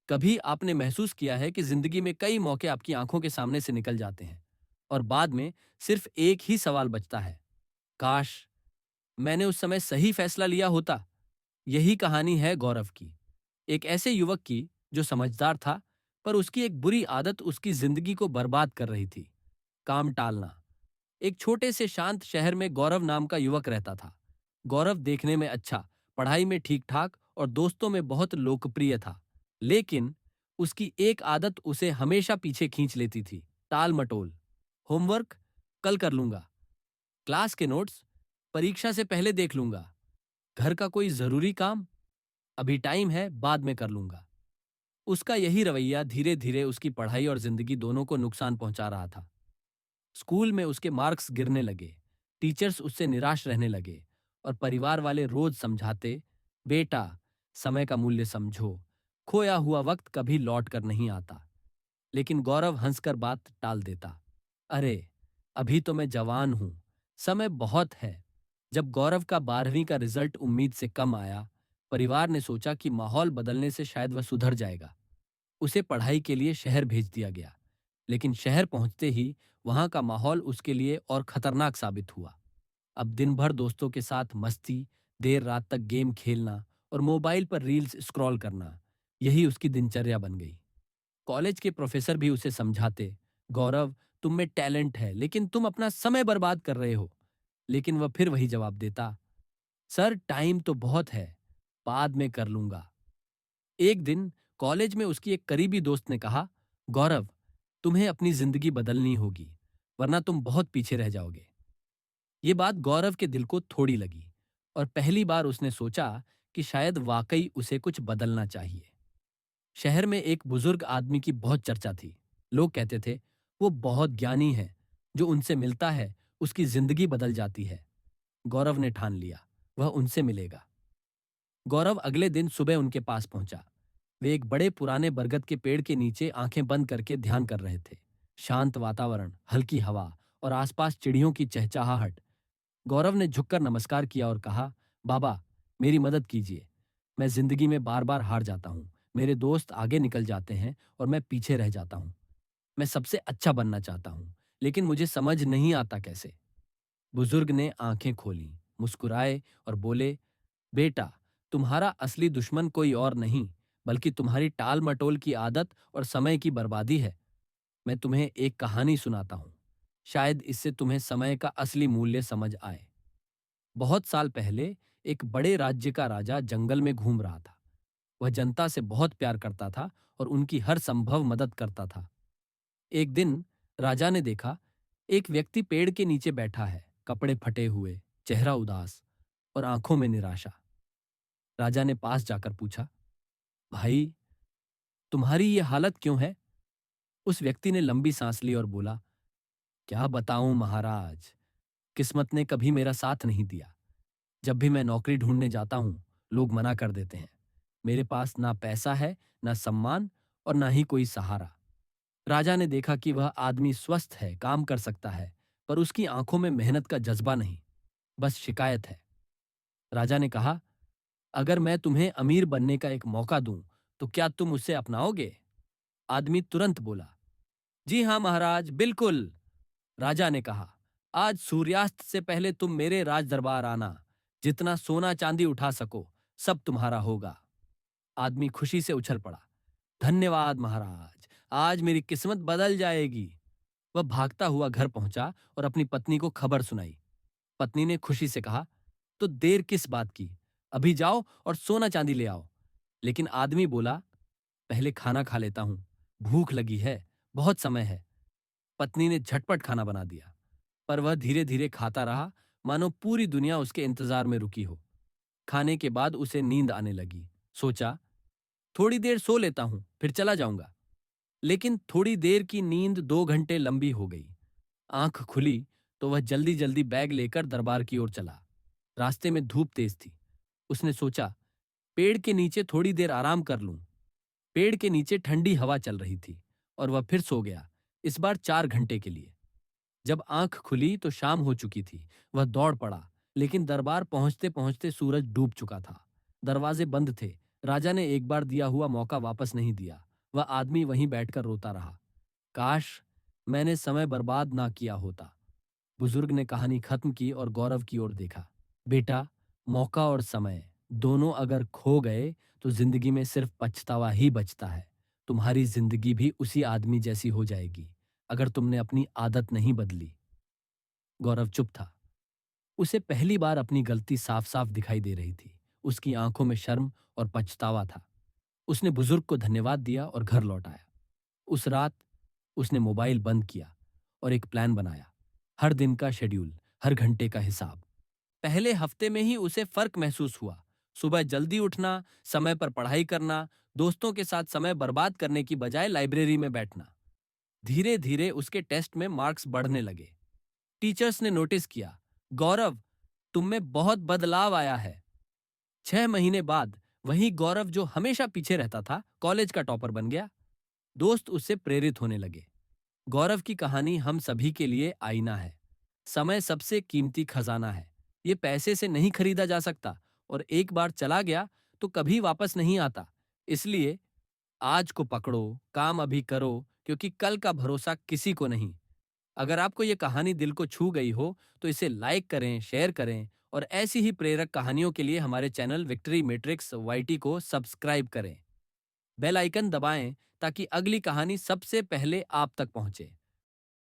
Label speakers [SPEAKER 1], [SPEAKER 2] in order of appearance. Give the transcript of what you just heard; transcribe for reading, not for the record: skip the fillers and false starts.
[SPEAKER 1] कभी आपने महसूस किया है कि जिंदगी में कई मौके आपकी आंखों के सामने से निकल जाते हैं और बाद में सिर्फ एक ही सवाल बचता है, काश मैंने उस समय सही फैसला लिया होता। यही कहानी है गौरव की, एक ऐसे युवक की जो समझदार था, पर उसकी एक बुरी आदत उसकी जिंदगी को बर्बाद कर रही थी। काम टालना। एक छोटे से शांत शहर में गौरव नाम का युवक रहता था। गौरव देखने में अच्छा, पढ़ाई में ठीक ठाक और दोस्तों में बहुत लोकप्रिय था। लेकिन उसकी एक आदत उसे हमेशा पीछे खींच लेती थी, टाल मटोल। होमवर्क कल कर लूंगा, क्लास के नोट्स परीक्षा से पहले देख लूंगा, घर का कोई जरूरी काम अभी टाइम है, बाद में कर लूंगा। उसका यही रवैया धीरे धीरे उसकी पढ़ाई और जिंदगी दोनों को नुकसान पहुंचा रहा था। स्कूल में उसके मार्क्स गिरने लगे, टीचर्स उससे निराश रहने लगे और परिवार वाले रोज समझाते, बेटा समय का मूल्य समझो, खोया हुआ वक्त कभी लौट कर नहीं आता। लेकिन गौरव हंसकर बात टाल देता, अरे अभी तो मैं जवान हूं, समय बहुत है। जब गौरव का 12वीं का रिजल्ट उम्मीद से कम आया, परिवार ने सोचा कि माहौल बदलने से शायद वह सुधर जाएगा। उसे पढ़ाई के लिए शहर भेज दिया गया। लेकिन शहर पहुंचते ही वहां का माहौल उसके लिए और खतरनाक साबित हुआ। अब दिन भर दोस्तों के साथ मस्ती, देर रात तक गेम खेलना और मोबाइल पर रील्स स्क्रॉल करना, यही उसकी दिनचर्या बन गई। कॉलेज के प्रोफेसर भी उसे समझाते, गौरव तुम में टैलेंट है लेकिन तुम अपना समय बर्बाद कर रहे हो। लेकिन वह फिर वही जवाब देता, सर टाइम तो बहुत है, बाद में कर लूंगा। एक दिन कॉलेज में उसकी एक करीबी दोस्त ने कहा, गौरव तुम्हें अपनी जिंदगी बदलनी होगी, वरना तुम बहुत पीछे रह जाओगे। ये बात गौरव के दिल को थोड़ी लगी और पहली बार उसने सोचा कि शायद वाकई उसे कुछ बदलना चाहिए। शहर में एक बुजुर्ग आदमी की बहुत चर्चा थी। लोग कहते थे, वो बहुत ज्ञानी है, जो उनसे मिलता है उसकी जिंदगी बदल जाती है। गौरव ने ठान लिया, वह उनसे मिलेगा। गौरव अगले दिन सुबह उनके पास पहुंचा। वे एक बड़े पुराने बरगद के पेड़ के नीचे आंखें बंद करके ध्यान कर रहे थे। शांत वातावरण, हल्की हवा और आसपास चिड़ियों की चहचहाहट। गौरव ने झुककर नमस्कार किया और कहा, बाबा मेरी मदद कीजिए। मैं जिंदगी में बार बार हार जाता हूँ। मेरे दोस्त आगे निकल जाते हैं और मैं पीछे रह जाता हूँ। मैं सबसे अच्छा बनना चाहता हूँ, लेकिन मुझे समझ नहीं आता कैसे। बुजुर्ग ने आंखें खोली, मुस्कुराए और बोले, बेटा तुम्हारा असली दुश्मन कोई और नहीं, बल्कि तुम्हारी टाल मटोल की आदत और समय की बर्बादी है। मैं तुम्हें एक कहानी सुनाता हूँ, शायद इससे तुम्हें समय का असली मूल्य समझ आए। बहुत साल पहले एक बड़े राज्य का राजा जंगल में घूम रहा था। वह जनता से बहुत प्यार करता था और उनकी हर संभव मदद करता था। एक दिन राजा ने देखा, एक व्यक्ति पेड़ के नीचे बैठा है, कपड़े फटे हुए, चेहरा उदास और आंखों में निराशा। राजा ने पास जाकर पूछा, भाई तुम्हारी ये हालत क्यों है? उस व्यक्ति ने लंबी सांस ली और बोला, क्या बताऊं महाराज, किस्मत ने कभी मेरा साथ नहीं दिया। जब भी मैं नौकरी ढूंढने जाता हूं, लोग मना कर देते हैं। मेरे पास ना पैसा है, ना सम्मान और ना ही कोई सहारा। राजा ने देखा कि वह आदमी स्वस्थ है, काम कर सकता है, पर उसकी आंखों में मेहनत का जज्बा नहीं, बस शिकायत है। राजा ने कहा, अगर मैं तुम्हें अमीर बनने का एक मौका दूं, तो क्या तुम उसे अपनाओगे? आदमी तुरंत बोला, जी हां महाराज, बिल्कुल। राजा ने कहा, आज सूर्यास्त से पहले तुम मेरे राज दरबार आना। जितना सोना चांदी उठा सको, सब तुम्हारा होगा। आदमी खुशी से उछल पड़ा, धन्यवाद महाराज, आज मेरी किस्मत बदल जाएगी। वह भागता हुआ घर पहुंचा और अपनी पत्नी को खबर सुनाई। पत्नी ने खुशी से कहा, तो देर किस बात की, अभी जाओ और सोना चांदी ले आओ। लेकिन आदमी बोला, पहले खाना खा लेता हूं, भूख लगी है, बहुत समय है। पत्नी ने झटपट खाना बना दिया, पर वह धीरे धीरे खाता रहा, मानो पूरी दुनिया उसके इंतजार में रुकी हो। खाने के बाद उसे नींद आने लगी। सोचा, थोड़ी देर सो लेता हूं, फिर चला जाऊंगा। लेकिन थोड़ी देर की नींद 2 घंटे लंबी हो गई। आंख खुली तो वह जल्दी जल्दी बैग लेकर दरबार की ओर चला। रास्ते में धूप तेज थी। उसने सोचा, पेड़ के नीचे थोड़ी देर आराम कर लूं। पेड़ के नीचे ठंडी हवा चल रही थी और वह फिर सो गया, इस बार 4 घंटे के लिए। जब आंख खुली तो शाम हो चुकी थी। वह दौड़ पड़ा, लेकिन दरबार पहुंचते पहुंचते सूरज डूब चुका था। दरवाजे बंद थे, राजा ने एक बार दिया हुआ मौका वापस नहीं दिया। वह आदमी वहीं बैठकर रोता रहा। काश मैंने समय बर्बाद ना किया होता। बुजुर्ग ने कहानी खत्म की और गौरव की ओर देखा। बेटा, मौका और समय दोनों अगर खो गए तो जिंदगी में सिर्फ पछतावा ही बचता है। तुम्हारी जिंदगी भी उसी आदमी जैसी हो जाएगी अगर तुमने अपनी आदत नहीं बदली। गौरव चुप था। उसे पहली बार अपनी गलती साफ साफ दिखाई दे रही थी। उसकी आंखों में शर्म और पछतावा था। उसने बुजुर्ग को धन्यवाद दिया और घर लौट आया। उस रात उसने मोबाइल बंद किया और एक प्लान बनाया। हर दिन का शेड्यूल, हर घंटे का हिसाब। पहले हफ्ते में ही उसे फर्क महसूस हुआ। सुबह जल्दी उठना, समय पर पढ़ाई करना, दोस्तों के साथ समय बर्बाद करने की बजाय लाइब्रेरी में बैठना। धीरे धीरे उसके टेस्ट में मार्क्स बढ़ने लगे। टीचर्स ने नोटिस किया, गौरव, तुम में बहुत बदलाव आया है। 6 महीने बाद वही गौरव जो हमेशा पीछे रहता था, कॉलेज का टॉपर बन गया। दोस्त उससे प्रेरित होने लगे। गौरव की कहानी हम सभी के लिए आईना है। समय सबसे कीमती खजाना है। ये पैसे से नहीं खरीदा जा सकता और एक बार चला गया तो कभी वापस नहीं आता। इसलिए आज को पकड़ो, काम अभी करो, क्योंकि कल का भरोसा किसी को नहीं। अगर आपको ये कहानी दिल को छू गई हो तो इसे लाइक करें, शेयर करें और ऐसी ही प्रेरक कहानियों के लिए हमारे चैनल विक्ट्री मैट्रिक्स वाईटी को सब्सक्राइब करें। बेल आइकन दबाएं ताकि अगली कहानी सबसे पहले आप तक पहुंचे।